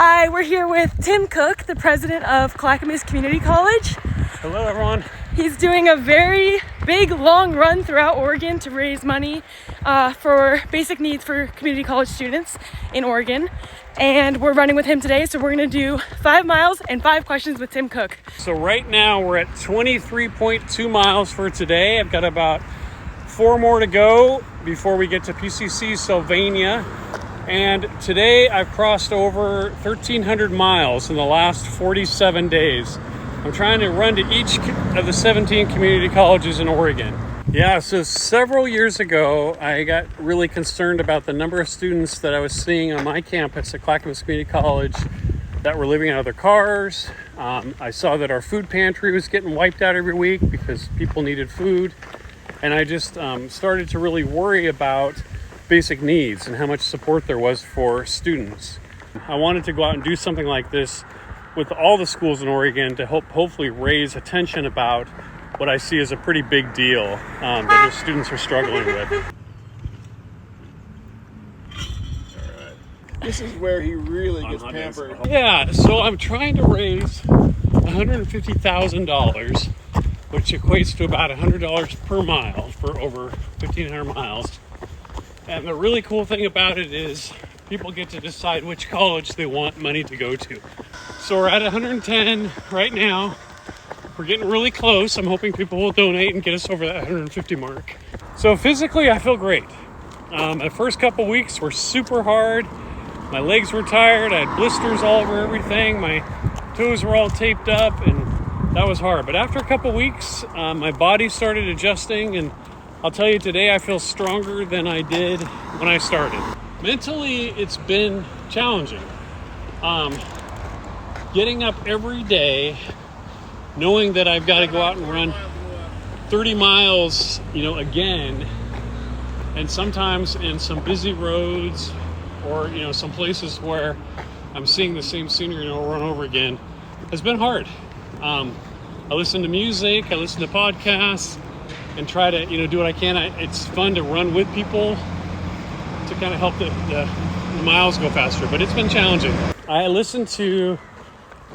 Hi, we're here with Tim Cook, the president of Clackamas Community College. Hello, everyone. He's doing a very big, long run throughout Oregon to raise money for basic needs for community college students in Oregon. And we're running with him today, so we're going to do 5 miles and 5 questions with Tim Cook. So right now we're at 23.2 miles for today. I've got about 4 more to go before we get to PCC Sylvania. And today I've crossed over 1,300 miles in the last 47 days. I'm trying to run to each of the 17 community colleges in Oregon. Yeah, so several years ago, I got really concerned about the number of students that I was seeing on my campus at Clackamas Community College that were living out of their cars. I saw that our food pantry was getting wiped out every week because people needed food. And I just started to really worry about basic needs and how much support there was for students. I wanted to go out and do something like this with all the schools in Oregon to hopefully raise attention about what I see as a pretty big deal that the students are struggling with. This is where he really gets pampered. Yeah, so I'm trying to raise $150,000, which equates to about $100 per mile for over 1,500 miles. And the really cool thing about it is people get to decide which college they want money to go to. So we're at 110 right now. We're getting really close. I'm hoping people will donate and get us over that 150 mark. So physically, I feel great. The first couple weeks were super hard. My legs were tired. I had blisters all over everything. My toes were all taped up, and that was hard. But after a couple weeks, my body started adjusting, and I'll tell you today, I feel stronger than I did when I started. Mentally, it's been challenging. Getting up every day, knowing that I've got to go out and run 30 miles, again, and sometimes in some busy roads or, some places where I'm seeing the same scenery over and over again, has been hard. I listen to music, I listen to podcasts, and try to, do what I can. It's fun to run with people to kind of help the miles go faster, but it's been challenging. I listened to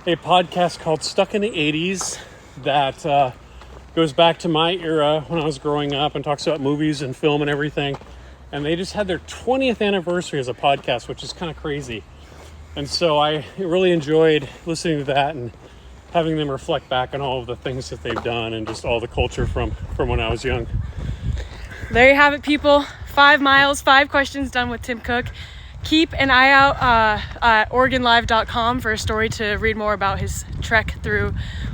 a podcast called Stuck in the 80s that goes back to my era when I was growing up and talks about movies and film and everything. And they just had their 20th anniversary as a podcast, which is kind of crazy. And so I really enjoyed listening to that and having them reflect back on all of the things that they've done and just all the culture from when I was young. There you have it, people. 5 miles, 5 questions done with Tim Cook. Keep an eye out at OregonLive.com for a story to read more about his trek through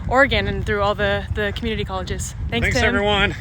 Oregon and through all the community colleges. Thanks, Tim. Everyone.